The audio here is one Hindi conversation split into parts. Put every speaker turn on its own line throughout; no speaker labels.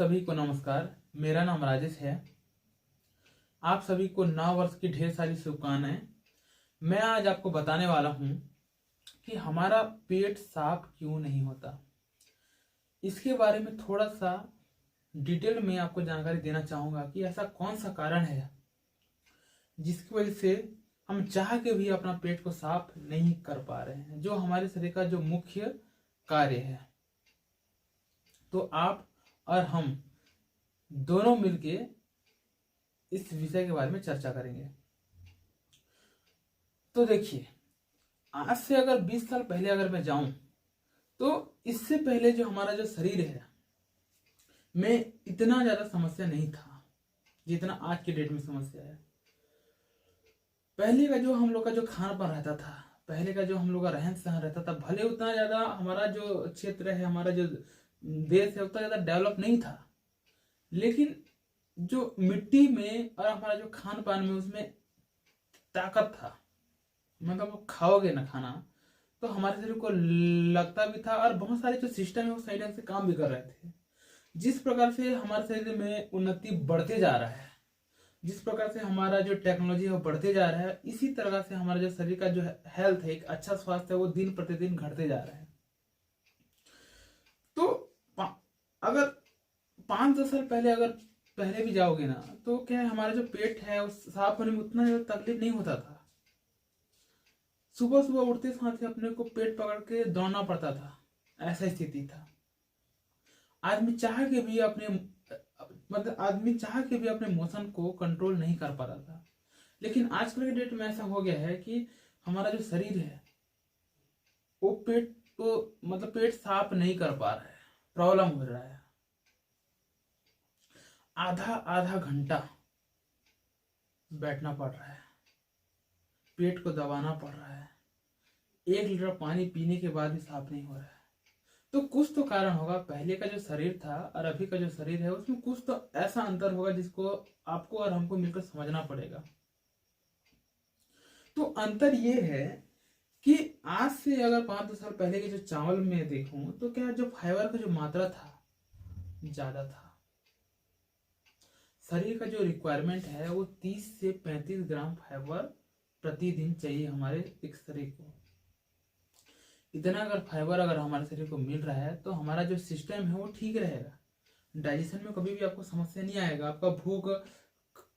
सभी को नमस्कार। मेरा नाम राजेश है। आप सभी को नव वर्ष की ढेर सारी शुभकामनाएं। मैं आज आपको बताने वाला हूं कि हमारा पेट साफ क्यों नहीं होता। इसके बारे में थोड़ा सा डिटेल में आपको जानकारी देना चाहूंगा कि ऐसा कौन सा कारण है जिसकी वजह से हम चाह के भी अपना पेट को साफ नहीं कर पा रहे हैं, जो हमारे शरीर का जो मुख्य कार्य है। तो आप और हम दोनों मिलके इस विषय के बारे में चर्चा करेंगे। तो देखिए, आज से अगर 20 साल पहले अगर मैं जाऊं तो इससे पहले जो हमारा जो शरीर है में इतना ज्यादा समस्या नहीं था जितना आज के डेट में समस्या है। पहले का जो हम लोग का जो खान पान रहता था, पहले का जो हम लोग का रहन सहन रहता था, भले उतना ज्यादा हमारा जो क्षेत्र है, हमारा जो देश है, उतना ज्यादा डेवलप नहीं था, लेकिन जो मिट्टी में और हमारा जो खान पान में उसमें ताकत था। मतलब खाओगे ना खाना तो हमारे शरीर को लगता भी था और बहुत सारे जो सिस्टम है वो सही ढंग से काम भी कर रहे थे। जिस प्रकार से हमारे शरीर में उन्नति बढ़ते जा रहा है, जिस प्रकार से हमारा जो टेक्नोलॉजी है वो बढ़ते जा रहा है, इसी तरह से हमारा जो शरीर का जो हेल्थ है, एक अच्छा स्वास्थ्य है, वो दिन प्रतिदिन घटते जा रहा है। तो अगर 5-10 साल पहले अगर पहले भी जाओगे ना तो क्या है, हमारा जो पेट है उस साफ होने में उतना ज्यादा तकलीफ नहीं होता था। सुबह सुबह उठते साथ ही अपने को पेट पकड़ के दौड़ना पड़ता था, ऐसा स्थिति था। आदमी चाह के भी अपने मोशन को कंट्रोल नहीं कर पा रहा था। लेकिन आजकल के डेट में ऐसा हो गया है कि हमारा जो शरीर है वो पेट साफ नहीं कर पा रहा है, प्रॉब्लम हो रहा है। आधा आधा घंटा बैठना पड़ रहा है, पेट को दबाना पड़ रहा है, 1 लीटर पानी पीने के बाद भी साफ नहीं हो रहा है। तो कुछ तो कारण होगा। पहले का जो शरीर था और अभी का जो शरीर है उसमें कुछ तो ऐसा अंतर होगा जिसको आपको और हमको मिलकर समझना पड़ेगा। तो अंतर ये है कि आज से अगर 5-10 साल पहले के जो चावल में देखूं तो क्या जो फाइबर का जो मात्रा था ज्यादा था। शरीर का जो रिक्वायरमेंट है वो 30 से 35 ग्राम फाइबर प्रतिदिन चाहिए हमारे एक शरीर को। इतना अगर फाइबर अगर हमारे शरीर को मिल रहा है तो हमारा जो सिस्टम है वो ठीक रहेगा। डाइजेशन में कभी भी आपको समस्या नहीं आएगा, आपका भूख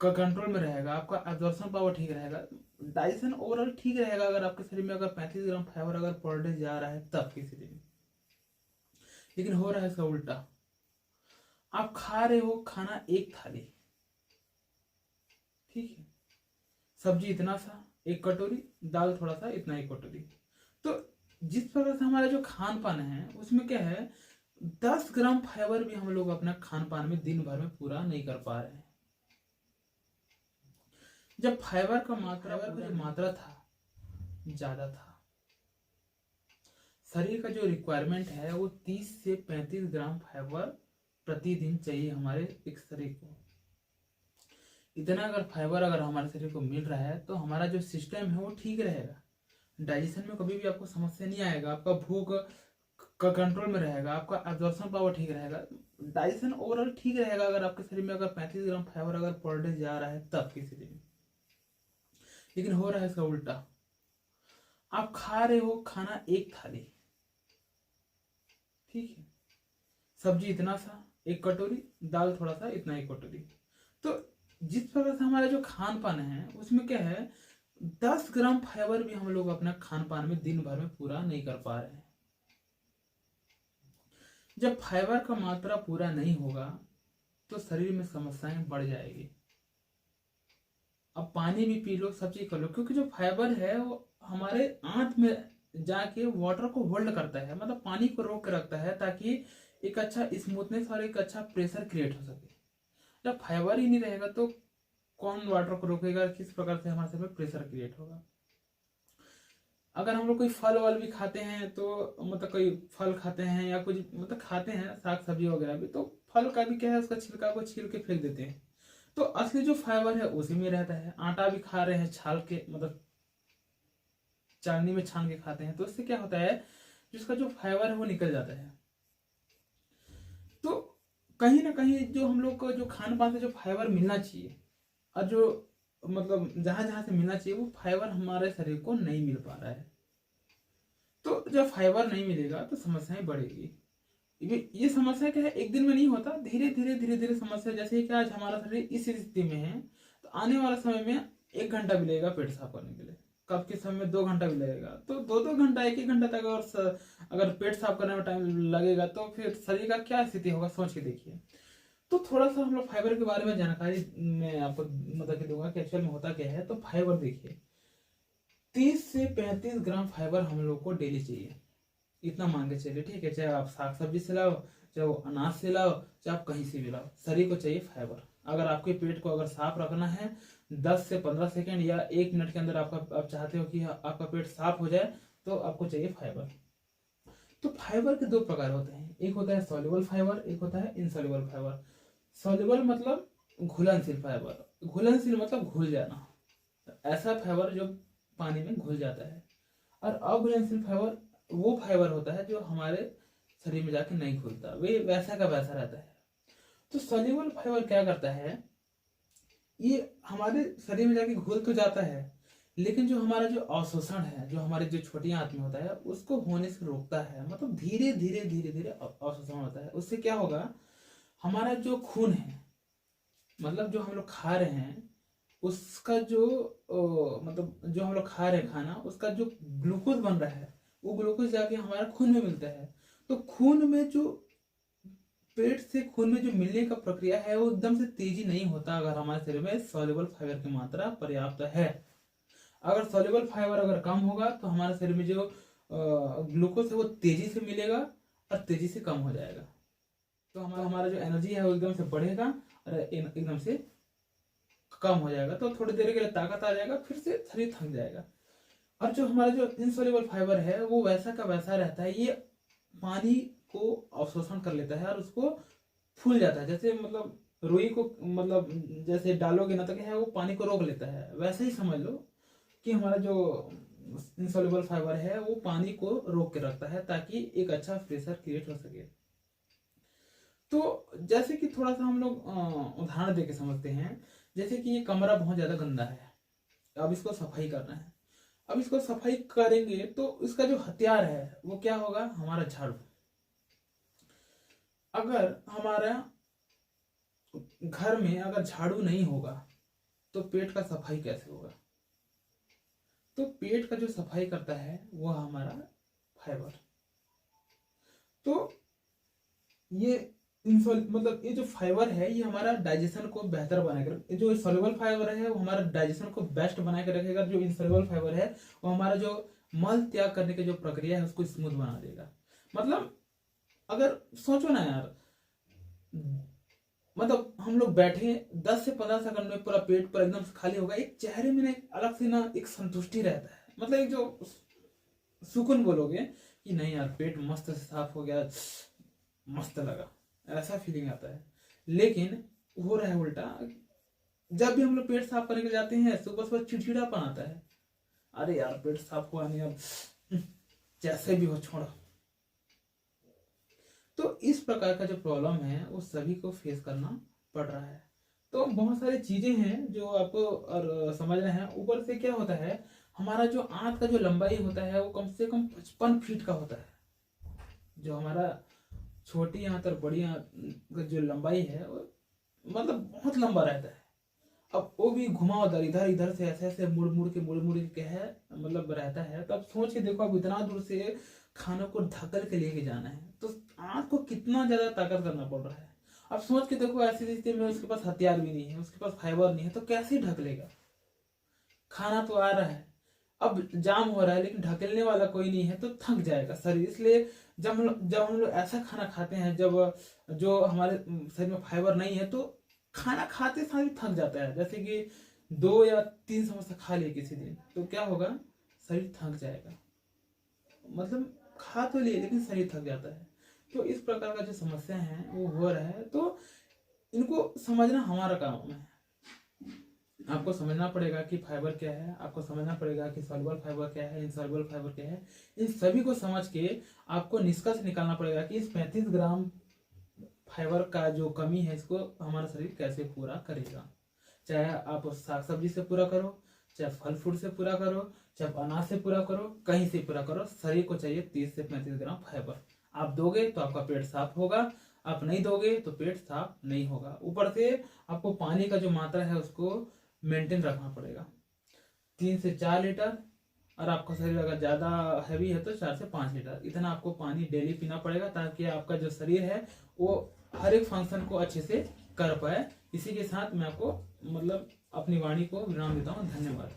का कंट्रोल में रहेगा, आपका एब्जॉर्प्शन पावर ठीक रहेगा, डाइजेशन ओवरऑल ठीक रहेगा। अगर आपके शरीर में अगर 35 ग्राम फाइबर अगर पर डे जा रहा है तब की स्थिति में। लेकिन हो रहा है इसका उल्टा। आप खा रहे हो खाना एक थाली, ठीक है, सब्जी इतना सा, एक कटोरी, दाल थोड़ा सा, इतना एक कटोरी। तो जिस प्रकार से हमारा जो खान पान है उसमें क्या है, 10 ग्राम फाइबर भी हम लोग अपना खान पान में दिन भर में पूरा नहीं कर पा रहे हैं। जब फाइबर का जो मात्रा था ज्यादा था। शरीर का जो रिक्वायरमेंट है वो 30 से 35 ग्राम फाइबर प्रतिदिन चाहिए हमारे एक शरीर को। इतना अगर फाइबर अगर हमारे शरीर को मिल रहा है तो हमारा जो सिस्टम है वो ठीक रहेगा। डाइजेशन में कभी भी आपको समस्या नहीं आएगा, आपका भूख का कंट्रोल में रहेगा, आपका एब्जॉर्प्शन पावर ठीक रहेगा, डाइजेशन ओवरऑल ठीक रहेगा। अगर आपके शरीर में अगर 35 ग्राम फाइबर अगर पर डे जा रहा है तब की स्थिति में। लेकिन हो रहा है इसका उल्टा। आप खा रहे हो खाना एक थाली, ठीक है, सब्जी इतना सा, एक कटोरी, दाल थोड़ा सा, इतना एक कटोरी। तो जिस प्रकार से हमारा जो खान पान है उसमें क्या है, 10 ग्राम फाइबर भी हम लोग अपना खान पान में दिन भर में पूरा नहीं कर पा रहे हैं। जब फाइबर का मात्रा पूरा नहीं होगा तो शरीर में समस्याएं बढ़ जाएगी। अब पानी भी पी लो, सब चीज कर लो, क्योंकि जो फाइबर है वो हमारे आंत में जाके वाटर को होल्ड करता है, मतलब पानी को रोक के रखता है ताकि एक अच्छा स्मूथनेस और एक अच्छा प्रेशर क्रिएट हो सके। जब फाइबर ही नहीं रहेगा तो कौन वाटर को रोकेगा, किस प्रकार से हमारे शरीर में प्रेशर क्रिएट होगा। अगर हम लोग कोई फल वल भी खाते हैं तो मतलब कोई फल खाते हैं या कुछ मतलब खाते हैं, साग सब्जी वगैरह भी, तो फल का भी क्या है, उसका छिलका को छील के फेंक देते हैं, तो असली जो फाइबर है उसी में रहता है। आटा भी खा रहे हैं छाल के, मतलब चालनी में छान के खाते हैं, तो इससे क्या होता है, जिसका जो फाइबर है वो निकल जाता है। तो कहीं ना कहीं जो हम लोग को जो खान पान से जो फाइबर मिलना चाहिए और जो मतलब जहां जहां से मिलना चाहिए वो फाइबर हमारे शरीर को नहीं मिल पा रहा है। तो जब फाइबर नहीं मिलेगा तो समस्याएं बढ़ेगी। ये समस्या क्या है, एक दिन में नहीं होता, धीरे धीरे धीरे धीरे समस्या। जैसे कि आज हमारा शरीर इस स्थिति में है तो आने वाला समय में 1 घंटा भी लगेगा पेट साफ करने के लिए, कब के समय में 2 घंटा भी लगेगा। तो 2-2 घंटा 1-1 घंटा तक अगर पेट साफ करने में टाइम लगेगा तो फिर शरीर का क्या स्थिति होगा, सोच के देखिए। तो थोड़ा सा हम लोग फाइबर के बारे में जानकारी मैं आपको मतलब कि दूंगा कि एक्चुअल में होता क्या है। तो फाइबर देखिए, 30 से 35 ग्राम फाइबर हम लोग को डेली चाहिए, इतना मान के चलिए, ठीक है। चाहे आप साग सब्जी से लाओ, चाहे वो अनाज से लाओ, चाहे आप कहीं से भी लाओ, शरीर को चाहिए फाइबर। अगर आपके पेट को अगर साफ रखना है 10 से 15 सेकेंड या 1 मिनट के अंदर आप चाहते हो कि आपका पेट साफ हो जाए तो आपको चाहिए फाइबर। तो फाइबर के 2 प्रकार होते हैं, एक होता है सॉल्युबल फाइबर, एक होता है इनसॉल्युबल फाइबर। सॉल्युबल मतलब घुलनशील फाइबर, घुलनशील मतलब घुल जाना, ऐसा फाइबर जो पानी में घुल जाता है। और अघुलनशील फाइबर वो फाइबर होता है जो हमारे शरीर में जाके नहीं घुलता, वे वैसा का वैसा रहता है। तो सॉल्युबल फाइबर क्या करता है, ये हमारे शरीर में जाके घुल तो जाता है लेकिन जो हमारा जो अवशोषण है, जो हमारे जो छोटी आंत में होता है उसको होने से रोकता है। मतलब धीरे धीरे धीरे धीरे अवशोषण होता है। उससे क्या होगा, हमारा जो खून है, मतलब जो हम लोग खा रहे हैं उसका जो मतलब जो हम लोग खा रहे हैं खाना, उसका जो ग्लूकोज बन रहा है वो ग्लूकोज जाके हमारा खून में मिलता है। तो खून में जो पेट से खून में जो मिलने का प्रक्रिया है वो एकदम से तेजी नहीं होता अगर हमारे शरीर में सॉल्युबल फाइबर की मात्रा पर्याप्त है। अगर सॉल्युबल फाइबर अगर कम होगा तो हमारे शरीर में जो ग्लूकोज है वो तेजी से मिलेगा और तेजी से कम हो जाएगा। तो हमारा जो एनर्जी है वो एकदम से बढ़ेगा और एकदम से कम हो जाएगा। तो थोड़ी देर के लिए ताकत आ जाएगा, फिर से शरीर थक जाएगा। और जो हमारा जो इनसॉल्युबल फाइबर है वो वैसा का वैसा रहता है, ये पानी को अवशोषण कर लेता है और उसको फूल जाता है। जैसे मतलब रुई को मतलब जैसे डालोगे ना तो क्या है, वो पानी को रोक लेता है, वैसे ही समझ लो कि हमारा जो इनसॉल्युबल फाइबर है वो पानी को रोक के रखता है ताकि एक अच्छा प्रेशर क्रिएट हो सके। तो जैसे कि थोड़ा सा हम लोग उदाहरण दे के समझते हैं। जैसे कि ये कमरा बहुत ज्यादा गंदा है, अब इसको सफाई करना है। अब इसको सफाई करेंगे तो इसका जो हथियार है वो क्या होगा, हमारा झाड़ू। अगर हमारा घर में अगर झाड़ू नहीं होगा तो पेट का सफाई कैसे होगा। तो पेट का जो सफाई करता है वो हमारा फाइबर। तो ये मतलब ये जो फाइबर है ये हमारा डाइजेशन को बेहतर बनाएगा। जो सॉल्युबल फाइबर है वो हमारा डाइजेशन को बेस्ट बना के रखेगा। जो इनसॉल्युबल फाइबर है वो हमारा जो मल त्याग करने की जो प्रक्रिया है उसको स्मूथ बना देगा। मतलब अगर सोचो ना यार, मतलब हम लोग बैठे 10 से 15 सेकंड में पूरा पेट पर एकदम खाली होगा, एक चेहरे में ना एक अलग से ना एक संतुष्टि रहता है। मतलब एक जो सुकून बोलोगे कि नहीं यार पेट मस्त से साफ हो गया, मस्त लगा, ऐसा फीलिंग आता है। लेकिन हो रहा है उल्टा, जब भी हम लोग पेट साफ करने के जाते हैं सुबह सुबह चिड़चिड़ापन आता है, अरे यार पेट साफ हुआ नहीं, अब जैसे भी हो छोड़ो। तो इस प्रकार का जो प्रॉब्लम है वो सभी को फेस करना पड़ रहा है। तो बहुत सारी चीजें हैं जो आपको और समझना है। ऊपर से क्या होता है, हमारा जो आंत का जो लंबाई होता है वो कम से कम 55 फीट का होता है। जो हमारा छोटी आंत और बड़ी आंत का जो लंबाई है वो मतलब बहुत लंबा रहता है। अब वो भी घुमावदार इधर इधर से ऐसे ऐसे मुड़ मुड़ के है मतलब रहता है। तो अब सोच के देखो, अब इतना दूर से खाना को ढकल के लेके जाना है तो आंख को कितना ज्यादा ताकत करना पड़ रहा है। अब सोच के देखो, ऐसी स्थिति में उसके पास हथियार भी नहीं है, उसके पास फाइबर नहीं है, तो कैसे ढक लेगा। खाना तो आ रहा है, अब जाम हो रहा है लेकिन ढकेलने वाला कोई नहीं है तो थक जाएगा शरीर। इसलिए जब हम लोग ऐसा खाना खाते हैं जब जो हमारे शरीर में फाइबर नहीं है तो खाना खाते समय थक जाता है। जैसे कि 2 या 3 समोसा खा लिए किसी दिन तो क्या होगा, शरीर थक जाएगा। मतलब खा तो लिए लेकिन शरीर थक जाता है। तो इस प्रकार का जो समस्या है वो हो रहा है। तो इनको समझना हमारा काम है। आपको समझना पड़ेगा कि फाइबर क्या है, आपको समझना पड़ेगा कि सॉल्युबल फाइबर क्या है, इनसॉल्युबल फाइबर क्या है। इन सभी को समझ के आपको निष्कर्ष निकालना पड़ेगा कि इस 35 ग्राम फाइबर का जो कमी है इसको हमारा शरीर कैसे पूरा करेगा। चाहे आप साग सब्जी से पूरा करो, चाहे फल फ्रूट से पूरा करो, चाहे अनाज से पूरा करो, कहीं से पूरा करो, शरीर को चाहिए 30 से 35 ग्राम फाइबर। आप दोगे तो आपका पेट साफ होगा, आप नहीं दोगे तो पेट साफ नहीं होगा। ऊपर से आपको पानी का जो मात्रा है उसको मेंटेन रखना पड़ेगा, 3 से 4 लीटर, और आपका शरीर अगर ज्यादा हैवी है तो 4 से 5 लीटर, इतना आपको पानी डेली पीना पड़ेगा, ताकि आपका जो शरीर है वो हर एक फंक्शन को अच्छे से कर पाए। इसी के साथ मैं आपको अपनी वाणी को विराम देता हूँ। धन्यवाद।